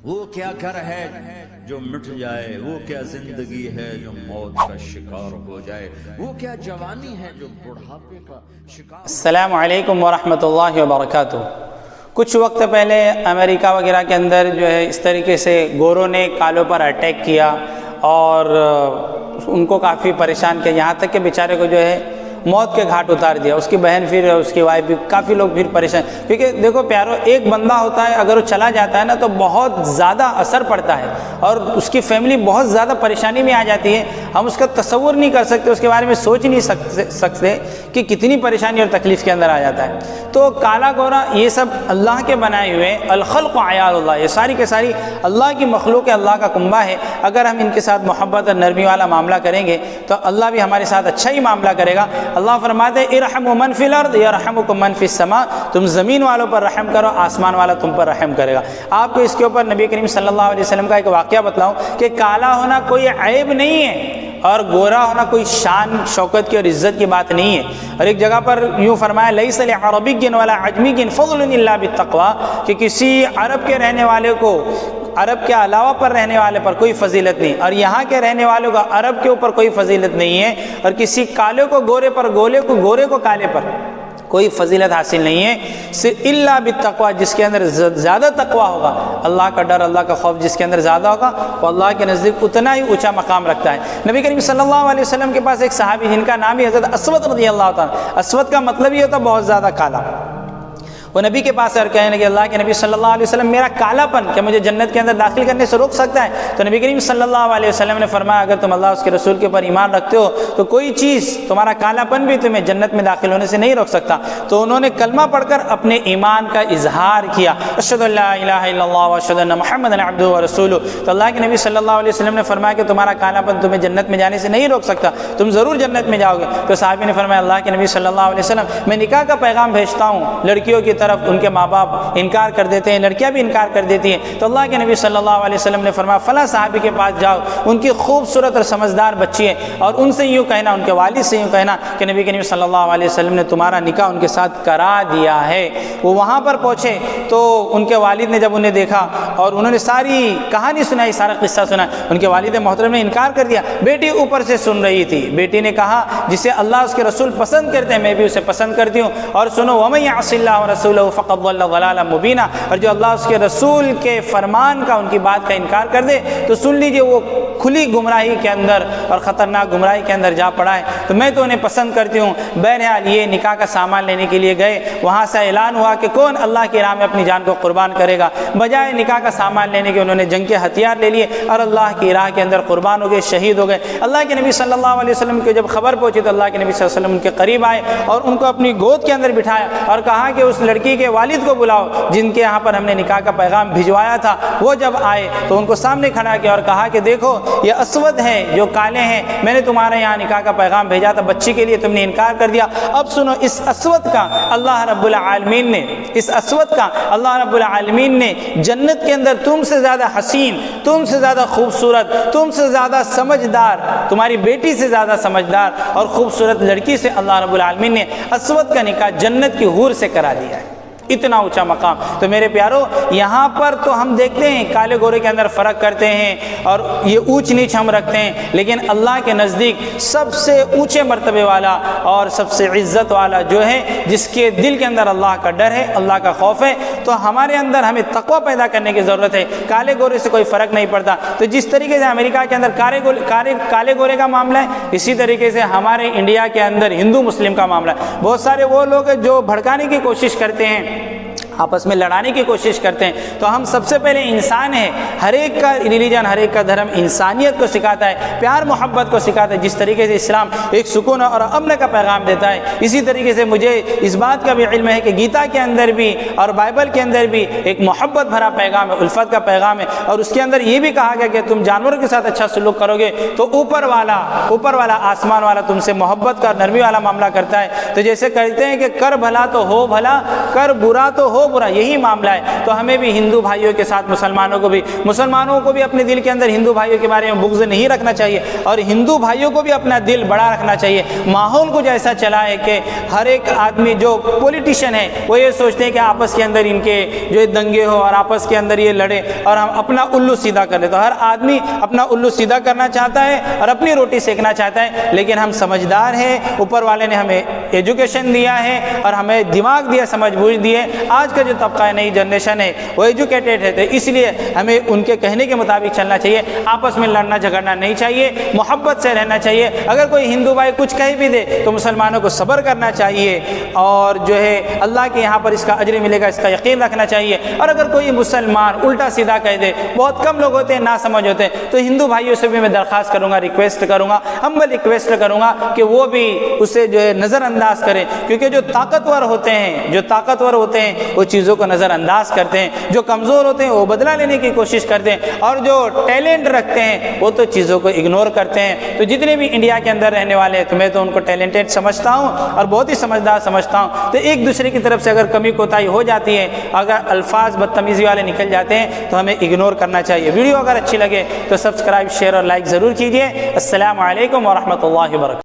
وہ کیا گھر ہے جو مٹ جائے، وہ کیا زندگی ہے جو موت کا شکار ہو جائے، وہ کیا جوانی ہے جو بڑھاپے کا شکار۔ السلام علیکم ورحمۃ اللہ وبرکاتہ۔ کچھ وقت پہلے امریکہ وغیرہ کے اندر جو ہے اس طریقے سے گوروں نے کالوں پر اٹیک کیا اور ان کو کافی پریشان کیا، یہاں تک کہ بیچارے کو جو ہے موت کے گھاٹ اتار دیا۔ اس کی بہن پھر اس کی وائف بھی، کافی لوگ پھر پریشان، کیونکہ دیکھو پیارو، ایک بندہ ہوتا ہے اگر وہ چلا جاتا ہے نا تو بہت زیادہ اثر پڑتا ہے اور اس کی فیملی بہت زیادہ پریشانی میں آ جاتی ہے۔ ہم اس کا تصور نہیں کر سکتے، اس کے بارے میں سوچ نہیں سکتے کہ کتنی پریشانی اور تکلیف کے اندر آ جاتا ہے۔ تو کالا گورا یہ سب اللہ کے بنائے ہوئے، الخلق عیال اللہ، یہ ساری کے ساری اللہ کی مخلوق ہے، اللہ کا کنبہ ہے۔ اگر ہم ان کے ساتھ محبت اور نرمی والا معاملہ کریں گے تو اللہ بھی ہمارے ساتھ اچھا ہی معاملہ کرے گا۔ اللہ فرماتے ہیں ارحموا من فی الارض یرحمکم من فی السماء، تم زمین والوں پر رحم کرو، آسمان والا تم پر رحم کرے گا۔ آپ کو اس کے اوپر نبی کریم صلی اللہ علیہ وسلم کا ایک واقعہ بتلاؤں کہ کالا ہونا کوئی عیب نہیں ہے اور گورا ہونا کوئی شان شوکت کی اور عزت کی بات نہیں ہے۔ اور ایک جگہ پر یوں فرمایا لیس لعربی ولا عجمی فضل الا بالتقوی، کہ کسی عرب کے رہنے والے کو عرب کے علاوہ پر رہنے والے پر کوئی فضیلت نہیں، اور یہاں کے رہنے والوں کا عرب کے اوپر کوئی فضیلت نہیں ہے، اور کسی کالے کو گورے پر، گورے کو کالے پر کوئی فضیلت حاصل نہیں ہے، صرف الا بالتقوی، جس کے اندر زیادہ تقوی ہوگا، اللہ کا ڈر، اللہ کا خوف جس کے اندر زیادہ ہوگا وہ اللہ کے نزدیک اتنا ہی اونچا مقام رکھتا ہے۔ نبی کریم صلی اللہ علیہ وسلم کے پاس ایک صحابی جن کا نام ہی حضرت اسود رضی اللہ تعالیٰ، اسود کا مطلب یہ ہوتا ہے بہت زیادہ کالا۔ وہ نبی کے پاس اور کہنے لگے اللہ کے نبی صلی اللہ علیہ وسلم، میرا کالا پن کیا مجھے جنت کے اندر داخل کرنے سے روک سکتا ہے؟ تو نبی کریم صلی اللہ علیہ وسلم نے فرمایا اگر تم اللہ اس کے رسول کے اوپر ایمان رکھتے ہو تو کوئی چیز، تمہارا کالا پن بھی تمہیں جنت میں داخل ہونے سے نہیں روک سکتا۔ تو انہوں نے کلمہ پڑھ کر اپنے ایمان کا اظہار کیا، اشہد ان لا الہ الا اللہ واشہد ان محمدا عبدہ ورسولہ۔ تو اللہ کے نبی صلی اللہ علیہ وسلم نے فرمایا کہ تمہارا کالا پن تمہیں جنت میں جانے سے نہیں روک سکتا، تم ضرور جنت میں جاؤ گے۔ تو صحابی نے فرمایا اللہ کے نبی صلی اللہ علیہ وسلم، میں نکاح کا پیغام بھیجتا ہوں لڑکیوں کی طرف، ان کے ماں باپ انکار کر دیتے ہیں، لڑکیاں بھی انکار کر دیتی ہیں۔ تو اللہ کے نبی صلی اللہ علیہ وسلم نے فرمایا فلاں صحابی کے پاس جاؤ، ان کی خوبصورت اور سمجھدار بچی ہے، اور ان سے یوں کہنا، ان کے والد سے یوں کہنا کہ نبی کریم صلی اللہ علیہ وسلم نے تمہارا نکاح ان کے ساتھ کرا دیا ہے۔ وہ وہاں پر پہنچے تو ان کے والد نے جب انہیں دیکھا اور انہوں نے ساری کہانی سنائی، سارا قصہ سنا، ان کے والد محترم نے انکار کر دیا۔ بیٹی اوپر سے سن رہی تھی، بیٹی نے کہا جسے اللہ اس کے رسول پسند کرتے ہیں میں بھی اسے پسند کرتی ہوں، اور سنو وَمَن يَعْصِ اللَّهَ وَرَسُولَهُ فَقَدْ ضَلَّ ضَلَالًا مُبِينًا، اور جو اللہ اس کے رسول کے فرمان کا، ان کی بات کا انکار کر دے تو سن لیجئے وہ کھلی گمراہی کے اندر اور خطرناک گمراہی کے اندر جا پڑا ہے۔ تو میں تو انہیں پسند کرتی ہوں۔ بہرحال یہ نکاح کا سامان لینے کے لیے گئے، وہاں سے اعلان ہوا کہ کون اللہ کی راہ میں اپنی جان کو قربان کرے گا۔ بجائے نکاح کا سامان لینے کے انہوں نے جنگ کے ہتھیار لے لیے اور اللہ کی راہ کے اندر قربان ہو گئے، شہید ہو گئے۔ اللہ کے نبی صلی اللہ علیہ وسلم کو جب خبر پہنچی تو اللہ کے نبی صلی اللہ علیہ وسلم ان کے قریب آئے اور ان کو اپنی گود کے اندر بٹھایا اور کہا کہ اس لڑکی کے والد کو بلاؤ جن کے یہاں پر ہم نے نکاح کا پیغام بھجوایا تھا۔ وہ جب آئے تو ان کو سامنے کھڑا کیا اور کہا کہ دیکھو یہ اسود ہے جو کالے ہیں، میں نے تمہارے یہاں نکاح کا پیغام بھیجا تھا، بچی کے لیے تم نے انکار کر دیا۔ اب سنو، اس اسود کا اللہ رب العالمین نے، اس اسود کا اللہ رب العالمین نے جنت کے اندر تم سے زیادہ حسین، تم سے زیادہ خوبصورت، تم سے زیادہ سمجھدار، تمہاری بیٹی سے زیادہ سمجھدار اور خوبصورت لڑکی سے اللہ رب العالمین نے اسود کا نکاح جنت کی حور سے کرا دیا ہے۔ اتنا اونچا مقام۔ تو میرے پیارو، یہاں پر تو ہم دیکھتے ہیں کالے گورے کے اندر فرق کرتے ہیں اور یہ اونچ نیچ ہم رکھتے ہیں، لیکن اللہ کے نزدیک سب سے اونچے مرتبے والا اور سب سے عزت والا جو ہے، جس کے دل کے اندر اللہ کا ڈر ہے، اللہ کا خوف ہے، تو ہمارے اندر ہمیں تقوی پیدا کرنے کی ضرورت ہے۔ کالے گورے سے کوئی فرق نہیں پڑتا۔ تو جس طریقے سے امریکہ کے اندر کالے گورے کا معاملہ ہے، اسی طریقے سے ہمارے انڈیا کے اندر ہندو مسلم کا معاملہ ہے۔ بہت سارے وہ لوگ ہیں جو بھڑکانے کی کوشش کرتے ہیں، آپس میں لڑانے کی کوشش کرتے ہیں۔ تو ہم سب سے پہلے انسان ہیں، ہر ایک کا ریلیجن، ہر ایک کا دھرم انسانیت کو سکھاتا ہے، پیار محبت کو سکھاتا ہے۔ جس طریقے سے اسلام ایک سکون اور امن کا پیغام دیتا ہے، اسی طریقے سے مجھے اس بات کا بھی علم ہے کہ گیتا کے اندر بھی اور بائبل کے اندر بھی ایک محبت بھرا پیغام ہے، الفت کا پیغام ہے، اور اس کے اندر یہ بھی کہا گیا کہ تم جانوروں کے ساتھ اچھا سلوک کرو گے تو اوپر والا آسمان والا تم سے محبت کا نرمی والا معاملہ کرتا ہے۔ تو جیسے کہتے ہیں کہ کر بھلا تو ہو بھلا، کر برا تو ہو برا یہی معاملہ ہے، تو ہمیں بھی ہندو بھائیوں کے ساتھ مسلمانوں کو بھی اپنے دل کے اندر ہندو بھائیوں کے بارے میں بغض نہیں رکھنا چاہیے، اور ہندو بھائیوں کو بھی اپنا دل بڑا رکھنا چاہیے۔ ماحول کو ایسا چلا ہے کہ ہر ایک آدمی جو پولیٹیشین ہے وہ یہ سوچتے ہیں کہ آپس کے اندر ان کے جو دنگے ہو اور آپس کے اندر یہ لڑے اور ہم اپنا الو سیدھا کر لیں، تو ہر آدمی اپنا الو سیدھا کرنا چاہتا ہے اور اپنی روٹی سیکنا چاہتا ہے، لیکن ہم سمجھدار ہیں، اوپر والے نے ہمیں ایجوکیشن دیا ہے اور ہمیں دماغ دیا، سمجھ بوجھ دیے۔ آج کا جو طبقہ ہے، نئی جنریشن ہے، وہ ایجوکیٹڈ ہے، تو اس لیے ہمیں ان کے کہنے کے مطابق چلنا چاہیے، آپس میں لڑنا جھگڑنا نہیں چاہیے، محبت سے رہنا چاہیے۔ اگر کوئی ہندو بھائی کچھ کہہ بھی دے تو مسلمانوں کو صبر کرنا چاہیے، اور جو ہے اللہ کے یہاں پر اس کا اجر ملے گا، اس کا یقین رکھنا چاہیے۔ اور اگر کوئی مسلمان الٹا سیدھا کہہ دے، بہت کم لوگ ہوتے ہیں نا سمجھ ہوتے ہیں، تو ہندو بھائیوں سے بھی میں درخواست کروں گا، ریکویسٹ کروں گا، ہمبل ریکویسٹ کروں گا کہ وہ بھی اسے جو ہے نظر انداز کریں، کیونکہ جو طاقتور ہوتے ہیں وہ چیزوں کو نظر انداز کرتے ہیں، جو کمزور ہوتے ہیں وہ بدلہ لینے کی کوشش کرتے ہیں، اور جو ٹیلنٹ رکھتے ہیں وہ تو چیزوں کو اگنور کرتے ہیں۔ تو جتنے بھی انڈیا کے اندر رہنے والے ہیں، تو میں تو ان کو ٹیلنٹڈ سمجھتا ہوں اور بہت ہی سمجھدار سمجھتا ہوں۔ تو ایک دوسرے کی طرف سے اگر کمی کوتاہی ہو جاتی ہے، اگر الفاظ بدتمیزی والے نکل جاتے ہیں، تو ہمیں اگنور کرنا چاہیے۔ ویڈیو اگر اچھی لگے تو سبسکرائب، شیئر اور لائک ضرور کیجیے۔ السلام علیکم ورحمۃ اللہ وبرکاتہ۔